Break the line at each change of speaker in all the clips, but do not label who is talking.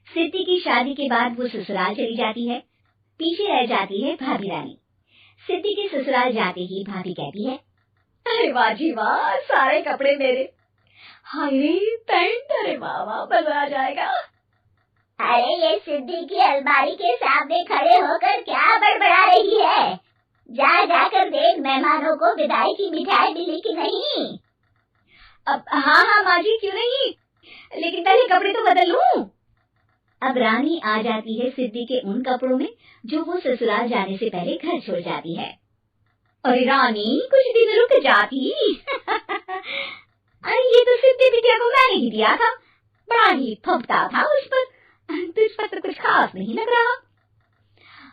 सिद्धि की शादी के बाद वो ससुराल चली जाती है। पीछे रह जाती है भाभी रानी। सिद्धि के ससुराल जाते ही भाभी कहती है,
अरे वाह जी वाह, सारे कपड़े मेरे। हाय पैंट, अरे वाह वाह, मजा आ जाएगा।
अरे ये सिद्धि की अलमारी के सामने खड़े होकर क्या बड़बड़ा रही है? जा जाकर देख मेहमानों को विदाई की मिठाई मिली कि नहीं।
अब हाँ माँ जी, क्यों नहीं, लेकिन पहले कपड़े तो बदल लूं।
अब रानी आ जाती है सिद्धि के उन कपड़ों में जो वो ससुराल जाने से पहले घर छोड़ जाती है।
अरे रानी, कुछ दिन रुक जाती। अरे ये तो सिद्धि बिटिया को मैंने ही दिया था, बड़ा ही फबता था उस पर, तुझ पर तो कुछ खास नहीं लग रहा।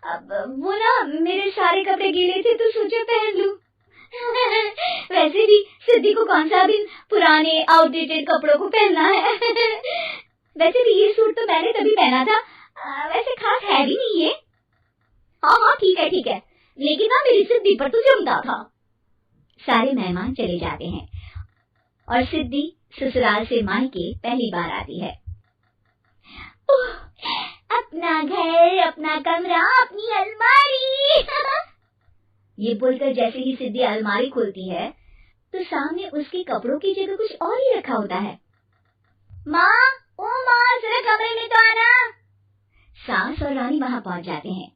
अब वो ना मेरे सारे कपड़े गीले थे तो सोचा पहन लूं। वैसे भी सिद्धि को कौन सा भी पुराने आउटडेटेड कपड़ों को पहनना है। वैसे भी ये सूट तो मैंने तभी पहना था, वैसे खास है भी नहीं ये। हाँ ठीक है, लेकिन ना मेरी सिद्धि पर तो जमता था।
सारे मेहमान चले जाते हैं और सिद्धि ससुराल से मायके पहली बार आती है।
अपना घर, अपना कमरा, अपनी अलमारी।
ये बोलकर जैसे ही सिद्धि अलमारी खोलती है तो सामने उसके कपड़ों की जगह कुछ और ही रखा होता है।
माँ, ओ माँ, जरा कमरे में तो आना।
सास और रानी वहां पहुंच जाते हैं।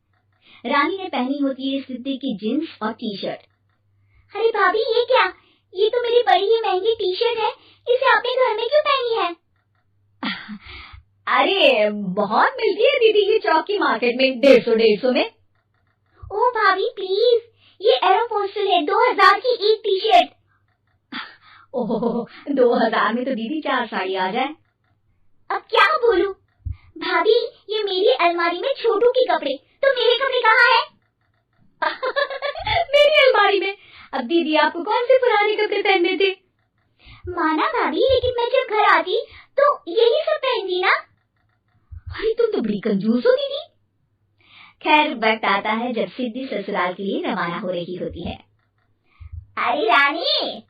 रानी ने पहनी होती है सिद्धि की जींस और टी शर्ट।
अरे भाभी, ये क्या? ये तो मेरी बड़ी ही महंगी टी शर्ट है, इसे आपने घर में क्यों पहनी है?
अरे बहुत मिलती है दीदी ये चौक की मार्केट में, 150 में।
ओ भाभी प्लीज, ये एयरपोस्टल है, 2000 की एक टी शर्ट।
ओह, 2000 में तो दीदी 4 साड़ी आ जाए।
अब क्या बोलूं? भाभी, ये मेरी अलमारी में छोटू के कपड़े, तो मेरे कपड़े कहाँ है?
मेरी अलमारी में? अब दीदी आपको कौन से पुराने कपड़े पहनने थे?
माना भाभी, लेकिन मैं जब घर आती तो यही सब पहनती ना।
अरे तुम तो बड़ी कंजूस हो दीदी।
खैर, वक्त आता है जब सिद्धि ससुराल के लिए रवाना हो रही होती है।
अरे रानी,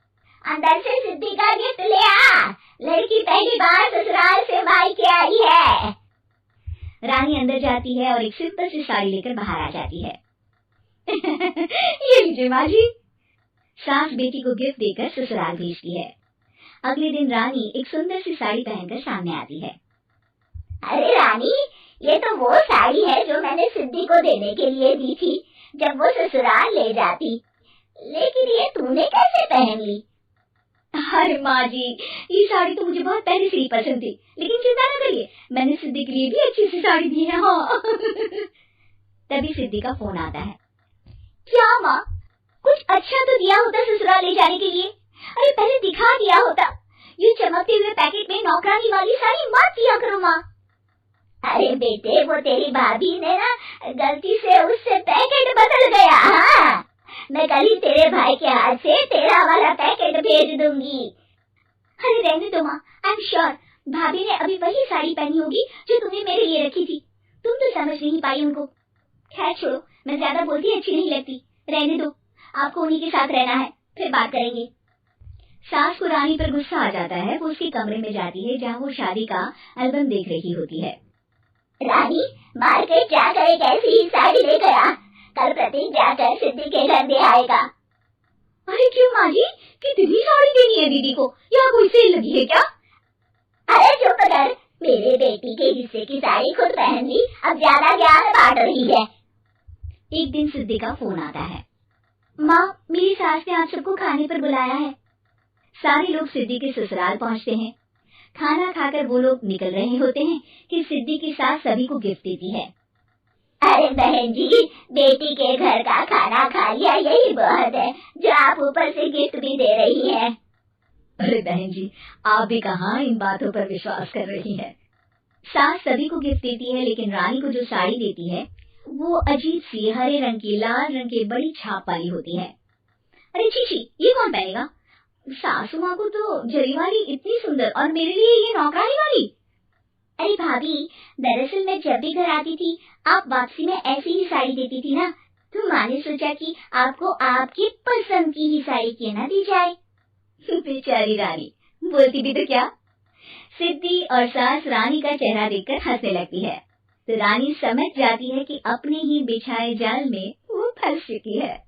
अंदर से सिद्धि का गिफ्ट ले आ, लड़की पहली बार ससुराल से मायके आई है।
रानी अंदर जाती है और एक सिंपल सी साड़ी लेकर बाहर आ जाती है।
ये लीजिए माँ जी।
सास बेटी को गिफ्ट देकर ससुराल भेजती है। अगले दिन रानी एक सुंदर सी साड़ी पहनकर सामने आती है।
अरे रानी, ये तो वो साड़ी है जो मैंने सिद्धि को देने के लिए दी थी जब वो ससुराल ले जाती, लेकिन ये तूने कैसे पहन ली?
अरे माँ जी, ये साड़ी तो मुझे बहुत पहले से ही पसंद थी, लेकिन चिंता न करिए, मैंने सिद्धि के लिए भी अच्छी सी साड़ी दी है। हाँ।
तभी सिद्धि का फोन आता है।
क्या माँ, कुछ अच्छा तो दिया होता ससुराल ले जाने के लिए। अरे पहले दिखा दिया होता। ये चमकते हुए पैकेट में नौकरानी वाली साड़ी मत दिया करो माँ। अरे बेटे, वो तेरी भाभी ने ना गलती से उससे पैकेट बदल गया। हाँ, मैं कल ही तेरे भाई के हाथ से तेरा वाला पैकेट भेज दूंगी। अरे रहने दो माँ, आई एम श्योर भाभी ने अभी वही साड़ी पहनी होगी जो तुमने मेरे लिए रखी थी। तुम तो समझ नहीं पाई उनको। खैर छोड़ो, मैं ज्यादा बोलती अच्छी नहीं लगती, रहने दो, आपको उन्हीं के साथ रहना है, फिर बात करेंगे।
सास को रानी पर गुस्सा आ जाता है। वो उसके कमरे में जाती है जहाँ वो शादी का एल्बम देख रही होती है।
रानी, मार्केट जाकर एक ऐसी ही साड़ी लेकर आ, कल प्रतीक जाकर सिद्धि के घर दे आएगा।
अरे क्यों माँ जी, कितनी साड़ी देनी है दीदी को, यहाँ कोई सेल लगी है क्या?
अरे चुप कर, मेरे बेटी के हिस्से की साड़ी खुद पहन ली, अब ज्यादा ज्ञान बांट रही है।
एक दिन सिद्धि का फोन आता है। माँ, मेरी सास ने आप सबको खाने पर बुलाया है। सारे लोग सिद्धि के ससुराल पहुँचते हैं। खाना खाकर वो लोग निकल रहे होते हैं कि सिद्धि की सास सभी को गिफ्ट देती है।
अरे बहन जी, बेटी के घर का खाना खा लिया, यही बहुत है जो आप ऊपर से गिफ्ट भी दे रही है।
अरे बहन जी, आप भी कहाँ इन बातों पर विश्वास कर रही हैं।
सास सभी को गिफ्ट देती है, लेकिन रानी को जो साड़ी देती है वो अजीब सी हरे रंग की, लाल रंग की बड़ी छाप वाली होती है। अरे छी, ये कौन पहनेगा? सासू माँ को तो जरी वाली इतनी सुंदर, और मेरे लिए ये नौकरानी वाली।
अरे भाभी, दरअसल मैं जब भी घर आती थी आप वापसी में ऐसी ही साड़ी देती थी ना, तो माँ ने सोचा कि आपको आपकी पसंद की ही साड़ी क्यों ना दी जाए।
बेचारी रानी, बोलती भी तो क्या। सिद्धि और सास रानी का चेहरा देखकर हंसने लगती है, तो रानी समझ जाती है कि अपने ही बिछाए जाल में वो फंस चुकी है।